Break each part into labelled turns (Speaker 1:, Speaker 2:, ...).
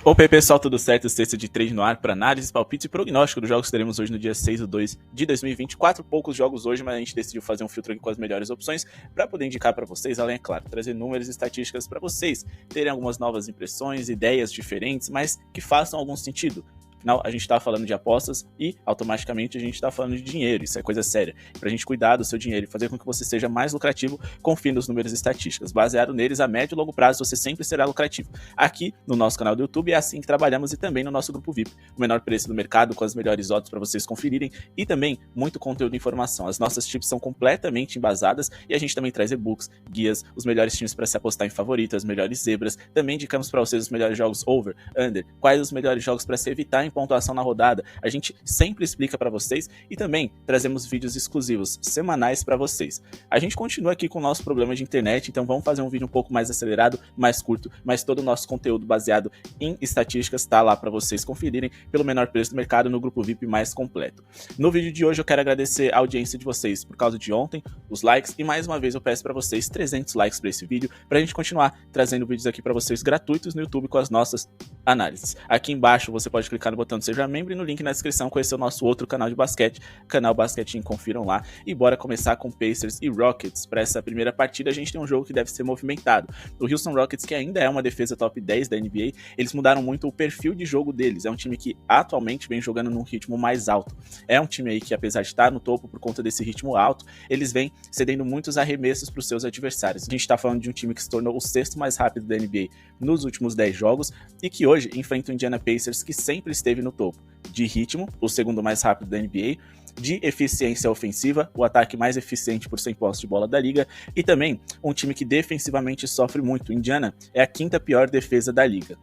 Speaker 1: Opa aí pessoal, tudo certo? Sexta de trade no ar para análise, palpite e prognóstico dos jogos que teremos hoje no dia 6/2 de 2024. Poucos jogos hoje, mas a gente decidiu fazer um filtro aqui com as melhores opções para poder indicar para vocês, além, é claro, trazer números e estatísticas para vocês terem algumas novas impressões, ideias diferentes, mas que façam algum sentido. Afinal, a gente está falando de apostas e automaticamente a gente está falando de dinheiro, isso é coisa séria. Para a gente cuidar do seu dinheiro e fazer com que você seja mais lucrativo, confie nos números e estatísticas. Baseado neles, a médio e longo prazo você sempre será lucrativo. Aqui no nosso canal do YouTube é assim que trabalhamos e também no nosso grupo VIP. O menor preço do mercado com as melhores odds para vocês conferirem e também muito conteúdo e informação. As nossas tips são completamente embasadas e a gente também traz e-books, guias, os melhores times para se apostar em favorito, as melhores zebras. Também indicamos para vocês os melhores jogos over, under, quais os melhores jogos para se evitar em pontuação na rodada. A gente sempre explica para vocês e também trazemos vídeos exclusivos semanais para vocês. A gente continua aqui com o nosso problema de internet, então vamos fazer um vídeo um pouco mais acelerado, mais curto, mas todo o nosso conteúdo baseado em estatísticas está lá para vocês conferirem pelo menor preço do mercado no grupo VIP mais completo. No vídeo de hoje eu quero agradecer a audiência de vocês por causa de ontem, os likes, e mais uma vez eu peço para vocês 300 likes para esse vídeo, para a gente continuar trazendo vídeos aqui para vocês gratuitos no YouTube com as nossas análises. Aqui embaixo você pode clicar no botão de Seja Membro e no link na descrição conhecer o nosso outro canal de basquete, canal Basquetinho, confiram lá. E bora começar com Pacers e Rockets. Para essa primeira partida a gente tem um jogo que deve ser movimentado. O Houston Rockets, que ainda é uma defesa top 10 da NBA, eles mudaram muito o perfil de jogo deles. É um time que atualmente vem jogando num ritmo mais alto. É um time aí que, apesar de estar no topo por conta desse ritmo alto, eles vêm cedendo muitos arremessos para os seus adversários. A gente está falando de um time que se tornou o sexto mais rápido da NBA nos últimos 10 jogos e que hoje enfrenta o Indiana Pacers, que sempre esteve no topo de ritmo, o segundo mais rápido da NBA, de eficiência ofensiva, o ataque mais eficiente por 100 posses de bola da liga, e também um time que defensivamente sofre muito. O Indiana é a quinta pior defesa da liga.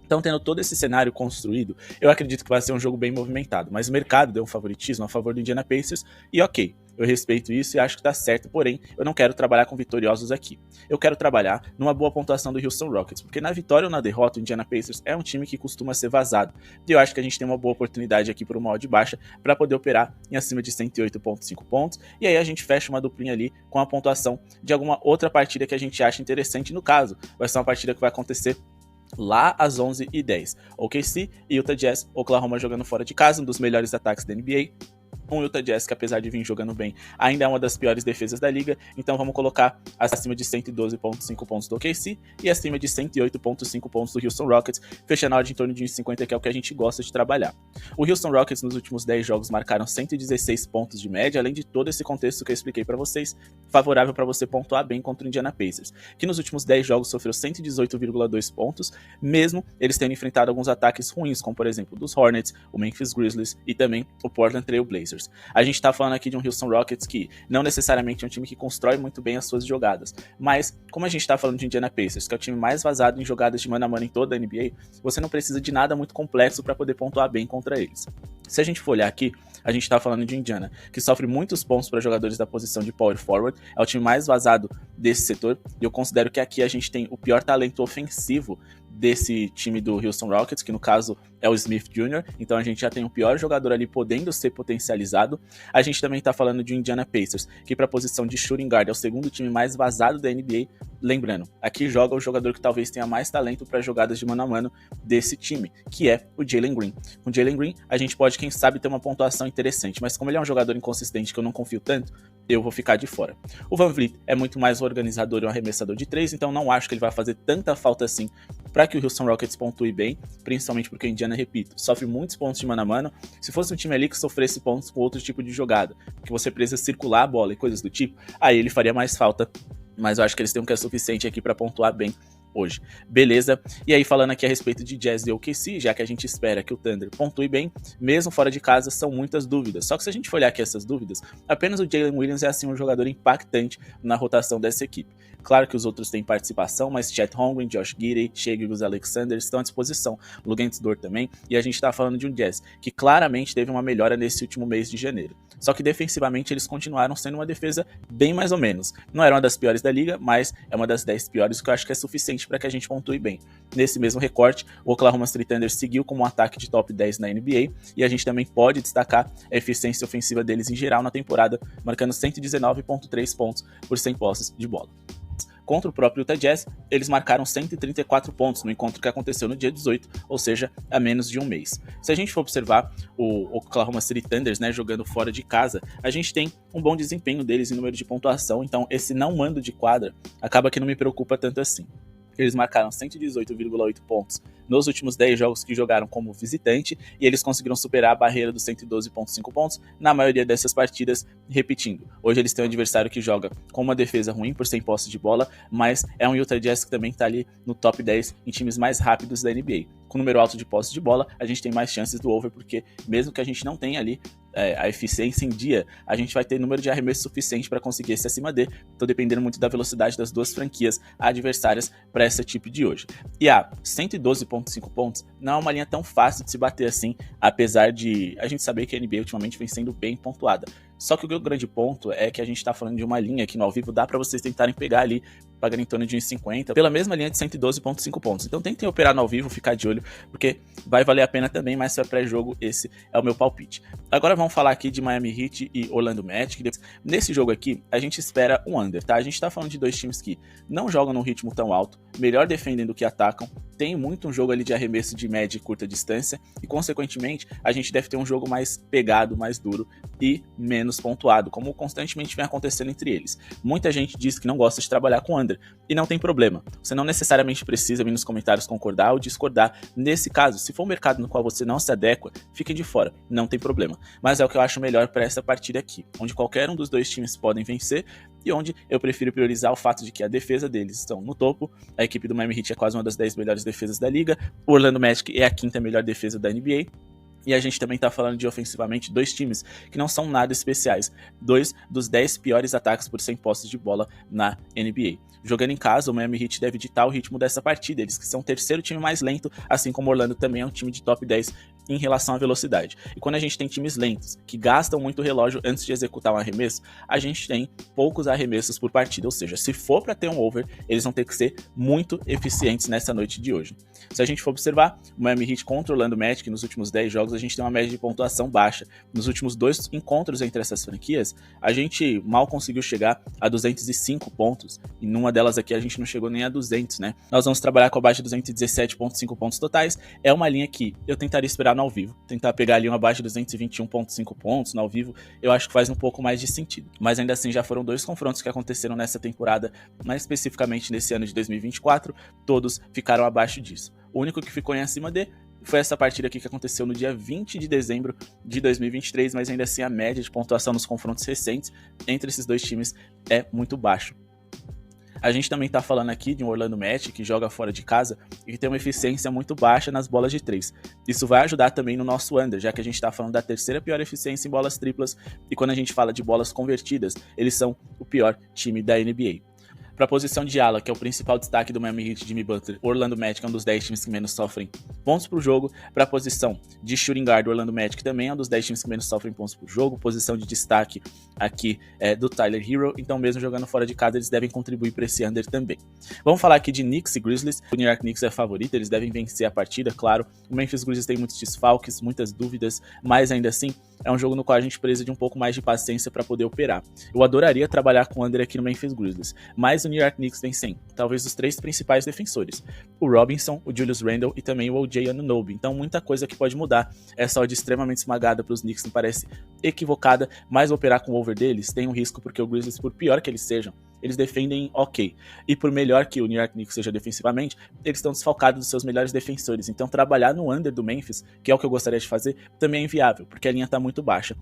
Speaker 1: Então, tendo todo esse cenário construído, eu acredito que vai ser um jogo bem movimentado, mas o mercado deu um favoritismo a favor do Indiana Pacers, e ok, eu respeito isso e acho que tá certo, porém, eu não quero trabalhar com vitoriosos aqui. Eu quero trabalhar numa boa pontuação do Houston Rockets, porque na vitória ou na derrota, o Indiana Pacers é um time que costuma ser vazado, e eu acho que a gente tem uma boa oportunidade aqui por uma odd baixa para poder operar em acima de 108,5 pontos, e aí a gente fecha uma duplinha ali com a pontuação de alguma outra partida que a gente acha interessante. No caso, vai ser uma partida que vai acontecer lá às 11h10. OKC e Utah Jazz, Oklahoma jogando fora de casa, um dos melhores ataques da NBA. Um Utah Jazz que, apesar de vir jogando bem, ainda é uma das piores defesas da liga, então vamos colocar acima de 112,5 pontos do OKC e acima de 108,5 pontos do Houston Rockets, fechando a odd em torno de 1,50, que é o que a gente gosta de trabalhar. O Houston Rockets nos últimos 10 jogos marcaram 116 pontos de média, além de todo esse contexto que eu expliquei para vocês, favorável para você pontuar bem contra o Indiana Pacers, que nos últimos 10 jogos sofreu 118,2 pontos, mesmo eles tendo enfrentado alguns ataques ruins, como por exemplo dos Hornets, o Memphis Grizzlies e também o Portland Trail Blazers. A gente tá falando aqui de um Houston Rockets que não necessariamente é um time que constrói muito bem as suas jogadas, mas como a gente tá falando de Indiana Pacers, que é o time mais vazado em jogadas de mano a mano em toda a NBA, você não precisa de nada muito complexo para poder pontuar bem contra eles. Se a gente for olhar aqui, a gente tá falando de Indiana, que sofre muitos pontos para jogadores da posição de power forward, é o time mais vazado desse setor, e eu considero que aqui a gente tem o pior talento ofensivo desse time do Houston Rockets, que no caso é o Smith Jr., então a gente já tem o pior jogador ali podendo ser potencializado. A gente também tá falando de Indiana Pacers, que para a posição de shooting guard é o segundo time mais vazado da NBA. Lembrando, aqui joga o jogador que talvez tenha mais talento para jogadas de mano a mano desse time, que é o Jalen Green. Com o Jalen Green, a gente pode, quem sabe, ter uma pontuação interessante, mas como ele é um jogador inconsistente que eu não confio tanto, eu vou ficar de fora. O VanVleet é muito mais um organizador e um arremessador de 3, então não acho que ele vai fazer tanta falta assim para que o Houston Rockets pontue bem, principalmente porque o Indiana, repito, sofre muitos pontos de mano a mano. Se fosse um time ali que sofresse pontos com outro tipo de jogada, que você precisa circular a bola e coisas do tipo, aí ele faria mais falta, mas eu acho que eles têm um que é suficiente aqui para pontuar bem hoje. Beleza? E aí, falando aqui a respeito de Jazz e OKC, já que a gente espera que o Thunder pontue bem, mesmo fora de casa, são muitas dúvidas. Só que se a gente for olhar aqui essas dúvidas, apenas o Jalen Williams é assim um jogador impactante na rotação dessa equipe. Claro que os outros têm participação, mas Chet Holmgren, Josh Giddey, Shai Gilgeous-Alexander estão à disposição. Luguentz Dort também, e a gente tá falando de um Jazz que claramente teve uma melhora nesse último mês de janeiro. Só que defensivamente eles continuaram sendo uma defesa bem mais ou menos. Não era uma das piores da liga, mas é uma das 10 piores, o que eu acho que é suficiente para que a gente pontue bem. Nesse mesmo recorte, o Oklahoma City Thunder seguiu como um ataque de top 10 na NBA, e a gente também pode destacar a eficiência ofensiva deles em geral na temporada, marcando 119,3 pontos por 100 posses de bola. contra o próprio Utah Jazz, eles marcaram 134 pontos no encontro que aconteceu no dia 18, ou seja, há menos de um mês. Se a gente for observar o Oklahoma City Thunders, né, jogando fora de casa, a gente tem um bom desempenho deles em número de pontuação, então esse não mando de quadra acaba que não me preocupa tanto assim. Eles marcaram 118,8 pontos nos últimos 10 jogos que jogaram como visitante, e eles conseguiram superar a barreira dos 112,5 pontos na maioria dessas partidas, repetindo. Hoje eles têm um adversário que joga com uma defesa ruim por 100 posses de bola, mas é um Utah Jazz que também está ali no top 10 em times mais rápidos da NBA. Com número alto de posses de bola, a gente tem mais chances do over, porque mesmo que a gente não tenha ali a eficiência em dia, a gente vai ter número de arremessos suficiente para conseguir esse acima D, então dependendo muito da velocidade das duas franquias adversárias para esse tipo de hoje. E a 112,5 pontos não é uma linha tão fácil de se bater assim, apesar de a gente saber que a NBA ultimamente vem sendo bem pontuada. Só que o grande ponto é que a gente tá falando de uma linha que no ao vivo dá para vocês tentarem pegar ali, pagando em torno de 1,50, pela mesma linha de 112,5 pontos. Então tentem operar no ao vivo, ficar de olho, porque vai valer a pena também, mas se é pré-jogo, esse é o meu palpite. Agora vamos falar aqui de Miami Heat e Orlando Magic. Nesse jogo aqui, a gente espera um under, tá? A gente tá falando de dois times que não jogam num ritmo tão alto, melhor defendem do que atacam, tem muito um jogo ali de arremesso de média e curta distância, e consequentemente, a gente deve ter um jogo mais pegado, mais duro e menos pontuado, como constantemente vem acontecendo entre eles. Muita gente diz que não gosta de trabalhar com under, e não tem problema. Você não necessariamente precisa vir nos comentários concordar ou discordar. Nesse caso, se for um mercado no qual você não se adequa, fique de fora, não tem problema. Mas é o que eu acho melhor para essa partida aqui, onde qualquer um dos dois times podem vencer, e onde eu prefiro priorizar o fato de que a defesa deles estão no topo. A equipe do Miami Heat é quase uma das 10 melhores defesas da liga, o Orlando Magic é a quinta melhor defesa da NBA, e a gente também tá falando de ofensivamente dois times que não são nada especiais, dois dos 10 piores ataques por 100 posses de bola na NBA. Jogando em casa, o Miami Heat deve ditar o ritmo dessa partida, eles que são o terceiro time mais lento, assim como o Orlando também é um time de top 10 em relação à velocidade. E quando a gente tem times lentos, que gastam muito relógio antes de executar um arremesso, a gente tem poucos arremessos por partida, ou seja, se for para ter um over, eles vão ter que ser muito eficientes nessa noite de hoje. Se a gente for observar, o Miami Heat contra o Orlando Magic, nos últimos 10 jogos, a gente tem uma média de pontuação baixa. Nos últimos 2 encontros entre essas franquias, a gente mal conseguiu chegar a 205 pontos, e numa delas aqui a gente não chegou nem a 200, né? Nós vamos trabalhar com abaixo de 217,5 pontos totais, é uma linha que eu tentaria esperar no ao vivo, tentar pegar ali uma abaixo de 221,5 pontos no ao vivo, eu acho que faz um pouco mais de sentido. Mas ainda assim já foram 2 confrontos que aconteceram nessa temporada, mais especificamente nesse ano de 2024, todos ficaram abaixo disso. O único que ficou em acima de foi essa partida aqui que aconteceu no dia 20 de dezembro de 2023, mas ainda assim a média de pontuação nos confrontos recentes entre esses dois times é muito baixo. A gente também tá falando aqui de um Orlando Magic que joga fora de casa e que tem uma eficiência muito baixa nas bolas de 3. Isso vai ajudar também no nosso under, já que a gente tá falando da terceira pior eficiência em bolas triplas, e quando a gente fala de bolas convertidas, eles são o pior time da NBA. Para a posição de ala, que é o principal destaque do Miami Heat, Jimmy Butler, o Orlando Magic é um dos 10 times que menos sofrem pontos por jogo. Para a posição de shooting guard, o Orlando Magic também é um dos 10 times que menos sofrem pontos por jogo. Posição de destaque aqui é do Tyler Hero, então mesmo jogando fora de casa, eles devem contribuir para esse under também. Vamos falar aqui de Knicks e Grizzlies. O New York Knicks é favorito, eles devem vencer a partida, claro. O Memphis Grizzlies tem muitos desfalques, muitas dúvidas, mas ainda assim é um jogo no qual a gente precisa de um pouco mais de paciência para poder operar. Eu adoraria trabalhar com under aqui no Memphis Grizzlies, mas o New York Knicks vem sem talvez os 3 principais defensores: o Robinson, o Julius Randle e também o OJ Anunoby. Então muita coisa que pode mudar. Essa odd extremamente esmagada para os Knicks me parece equivocada, mas operar com o over deles tem um risco, porque o Grizzlies, por pior que eles sejam, eles defendem ok. E por melhor que o New York Knicks seja defensivamente, eles estão desfalcados dos seus melhores defensores. Então trabalhar no under do Memphis, que é o que eu gostaria de fazer, também é inviável, porque a linha está muito baixa.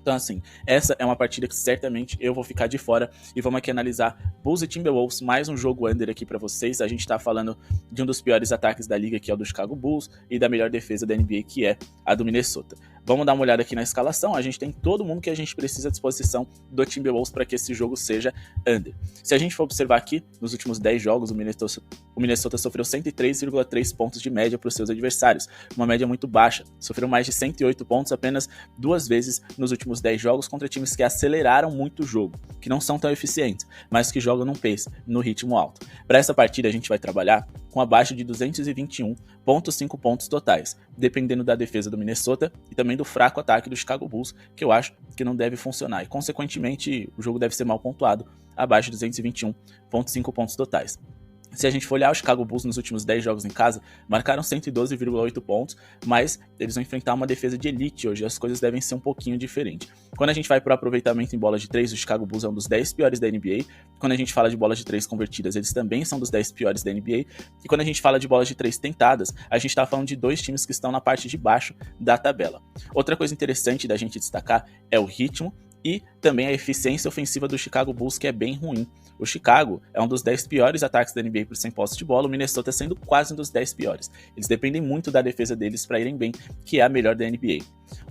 Speaker 1: Então assim, essa é uma partida que certamente eu vou ficar de fora, e vamos aqui analisar Bulls e Timberwolves, mais um jogo under aqui pra vocês. A gente tá falando de um dos piores ataques da liga, que é o do Chicago Bulls, e da melhor defesa da NBA, que é a do Minnesota. Vamos dar uma olhada aqui na escalação, a gente tem todo mundo que a gente precisa à disposição do Timberwolves para que esse jogo seja under. Se a gente for observar aqui, nos últimos 10 jogos, o Minnesota sofreu 103,3 pontos de média para os seus adversários, uma média muito baixa. Sofreu mais de 108 pontos apenas 2 vezes nos últimos últimos 10 jogos contra times que aceleraram muito o jogo, que não são tão eficientes, mas que jogam num pace, no ritmo alto. Para essa partida a gente vai trabalhar com abaixo de 221,5 pontos totais, dependendo da defesa do Minnesota e também do fraco ataque do Chicago Bulls, que eu acho que não deve funcionar, e consequentemente o jogo deve ser mal pontuado, abaixo de 221,5 pontos totais. Se a gente for olhar o Chicago Bulls nos últimos 10 jogos em casa, marcaram 112,8 pontos, mas eles vão enfrentar uma defesa de elite hoje, as coisas devem ser um pouquinho diferentes. Quando a gente vai para o aproveitamento em bola de 3, o Chicago Bulls é um dos 10 piores da NBA. Quando a gente fala de bolas de 3 convertidas, eles também são dos 10 piores da NBA. E quando a gente fala de bolas de 3 tentadas, a gente está falando de dois times que estão na parte de baixo da tabela. Outra coisa interessante da gente destacar é o ritmo e também a eficiência ofensiva do Chicago Bulls, que é bem ruim. O Chicago é um dos 10 piores ataques da NBA por 100 posses de bola, o Minnesota sendo quase um dos 10 piores. Eles dependem muito da defesa deles para irem bem, que é a melhor da NBA.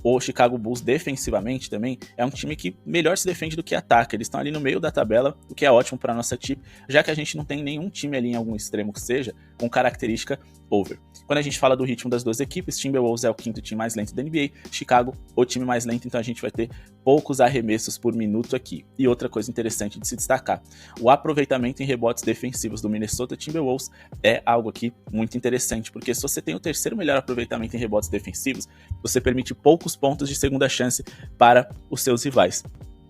Speaker 1: O Chicago Bulls defensivamente também é um time que melhor se defende do que ataca. Eles estão ali no meio da tabela, o que é ótimo para a nossa tip, já que a gente não tem nenhum time ali em algum extremo que seja com característica over. Quando a gente fala do ritmo das duas equipes, Timberwolves é o quinto time mais lento da NBA, Chicago o time mais lento, então a gente vai ter poucos arremessos por minuto aqui. E outra coisa interessante de se destacar, o aproveitamento em rebotes defensivos do Minnesota Timberwolves é algo aqui muito interessante, porque se você tem o terceiro melhor aproveitamento em rebotes defensivos, você permite poucos pontos de segunda chance para os seus rivais.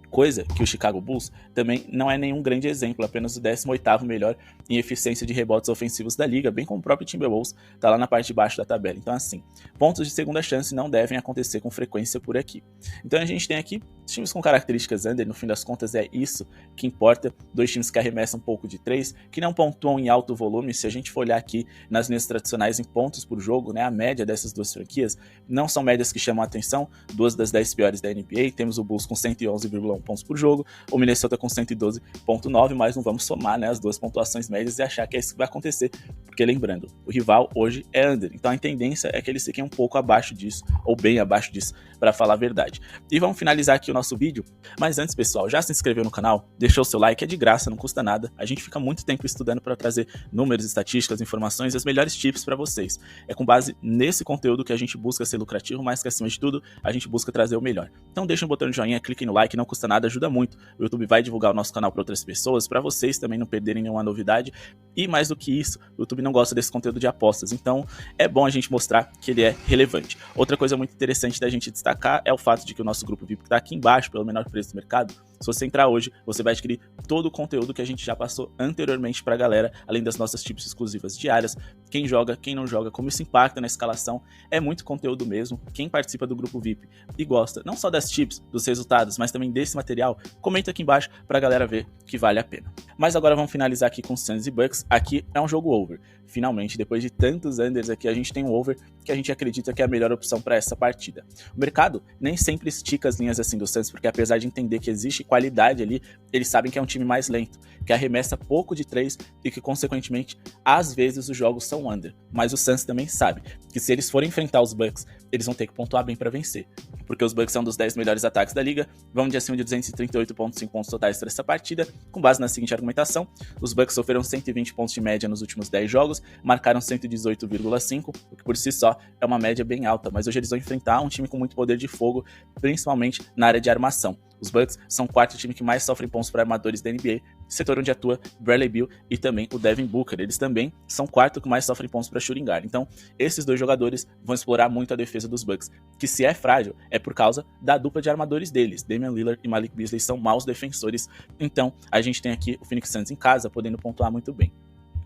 Speaker 1: Coisa que o Chicago Bulls também não é nenhum grande exemplo, apenas o 18º melhor em eficiência de rebotes ofensivos da liga, bem como o próprio Timberwolves está lá na parte de baixo da tabela. Então assim, pontos de segunda chance não devem acontecer com frequência por aqui. Então a gente tem aqui times com características under, no fim das contas é isso que importa, dois times que arremessam um pouco de 3, que não pontuam em alto volume. Se a gente for olhar aqui nas linhas tradicionais em pontos por jogo, né, a média dessas duas franquias não são médias que chamam a atenção, duas das 10 piores da NBA, temos o Bulls com 111,1 pontos por jogo, o Minnesota com 112,9, mas não vamos somar, né, as duas pontuações médias e achar que é isso que vai acontecer, porque lembrando, o rival hoje é under, então a tendência é que eles fiquem um pouco abaixo disso, ou bem abaixo disso, para falar a verdade. E vamos finalizar aqui o nosso vídeo, mas antes, pessoal, já se inscreveu no canal? Deixou o seu like, é de graça, não custa nada, a gente fica muito tempo estudando para trazer números, estatísticas, informações e as melhores tips para vocês. É com base nesse conteúdo que a gente busca ser lucrativo, mas que acima de tudo, a gente busca trazer o melhor. Então deixa um botão de joinha, clique no like, não custa nada, ajuda muito. O YouTube vai divulgar o nosso canal para outras pessoas, para vocês também não perderem nenhuma novidade. E mais do que isso, o YouTube não gosta desse conteúdo de apostas, então é bom a gente mostrar que ele é relevante. Outra coisa muito interessante da gente destacar é o fato de que o nosso grupo VIP está aqui embaixo, pelo menor preço do mercado. Se você entrar hoje, você vai adquirir todo o conteúdo que a gente já passou anteriormente para a galera, além das nossas tips exclusivas diárias, quem joga, quem não joga, como isso impacta na escalação, é muito conteúdo mesmo. Quem participa do grupo VIP e gosta não só das tips, dos resultados, mas também desse material, comenta aqui embaixo para a galera ver que vale a pena. Mas agora vamos finalizar aqui com Suns e Bucks. Aqui é um jogo over. Finalmente, depois de tantos unders aqui, a gente tem um over que a gente acredita que é a melhor opção para essa partida. O mercado nem sempre estica as linhas assim do Suns, porque apesar de entender que existe qualidade ali, eles sabem que é um time mais lento, que arremessa pouco de 3 e que, consequentemente, às vezes os jogos são under. Mas o Suns também sabe que se eles forem enfrentar os Bucks, eles vão ter que pontuar bem para vencer. Porque os Bucks são um dos 10 melhores ataques da liga, vão de acima de 238,5 pontos totais para essa partida. Com base na seguinte argumentação, os Bucks sofreram 120 pontos de média nos últimos 10 jogos, marcaram 118,5, o que por si só é uma média bem alta, mas hoje eles vão enfrentar um time com muito poder de fogo, principalmente na área de armação. Os Bucks são o quarto time que mais sofrem pontos para armadores da NBA, setor onde atua Bradley Beal e também o Devin Booker. Eles também são o quarto que mais sofrem pontos para shooting guard. Então, esses dois jogadores vão explorar muito a defesa dos Bucks, que se é frágil, é por causa da dupla de armadores deles. Damian Lillard e Malik Beasley são maus defensores, então a gente tem aqui o Phoenix Suns em casa, podendo pontuar muito bem.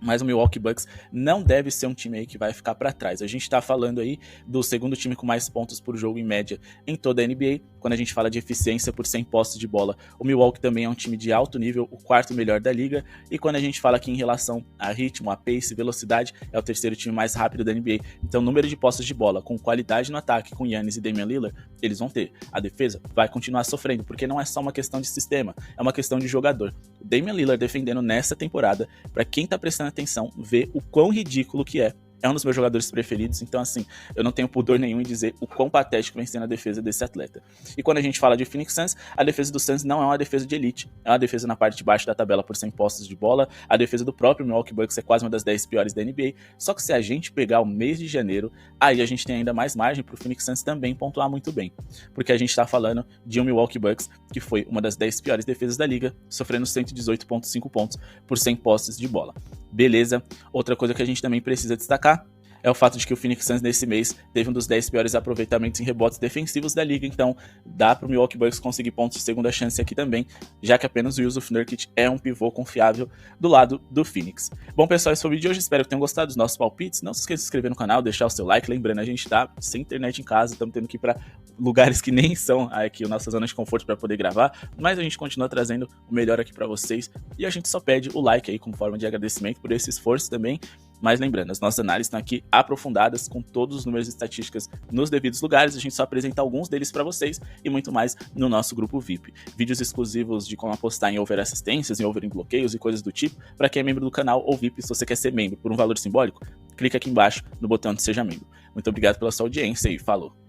Speaker 1: Mas o Milwaukee Bucks não deve ser um time aí que vai ficar para trás. A gente tá falando aí do segundo time com mais pontos por jogo em média em toda a NBA. Quando a gente fala de eficiência por 100 posses de bola, o Milwaukee também é um time de alto nível, o quarto melhor da liga. E quando a gente fala aqui em relação a ritmo, a pace, velocidade, é o terceiro time mais rápido da NBA. Então, número de posses de bola com qualidade no ataque, com Giannis e Damian Lillard, eles vão ter. A defesa vai continuar sofrendo, porque não é só uma questão de sistema, é uma questão de jogador. Damian Lillard defendendo nessa temporada, para quem tá prestando atenção, ver o quão ridículo que é é um dos meus jogadores preferidos, então assim, eu não tenho pudor nenhum em dizer o quão patético vem sendo a defesa desse atleta. E quando a gente fala de Phoenix Suns, a defesa do Suns não é uma defesa de elite, é uma defesa na parte de baixo da tabela por 100 posses de bola, a defesa do próprio Milwaukee Bucks é quase uma das 10 piores da NBA, só que se a gente pegar o mês de janeiro, aí a gente tem ainda mais margem pro Phoenix Suns também pontuar muito bem, porque a gente tá falando de um Milwaukee Bucks que foi uma das 10 piores defesas da liga, sofrendo 118,5 pontos por 100 posses de bola. Beleza? Outra coisa que a gente também precisa destacar é o fato de que o Phoenix Suns nesse mês teve um dos 10 piores aproveitamentos em rebotes defensivos da liga, então dá para o Milwaukee Bucks conseguir pontos de segunda chance aqui também, já que apenas o Jusuf Nurkic é um pivô confiável do lado do Phoenix. Bom, pessoal, esse foi o vídeo de hoje, espero que tenham gostado dos nossos palpites, não se esqueça de se inscrever no canal, deixar o seu like, lembrando, a gente tá sem internet em casa, estamos tendo que ir para lugares que nem são aqui a nossa zona de conforto para poder gravar, mas a gente continua trazendo o melhor aqui para vocês, e a gente só pede o like aí como forma de agradecimento por esse esforço também. Mas lembrando, as nossas análises estão aqui aprofundadas, com todos os números e estatísticas nos devidos lugares, a gente só apresenta alguns deles para vocês e muito mais no nosso grupo VIP. Vídeos exclusivos de como apostar em over assistências, em over em bloqueios e coisas do tipo, para quem é membro do canal, ou VIP, se você quer ser membro por um valor simbólico, clica aqui embaixo no botão de Seja Membro. Muito obrigado pela sua audiência e falou!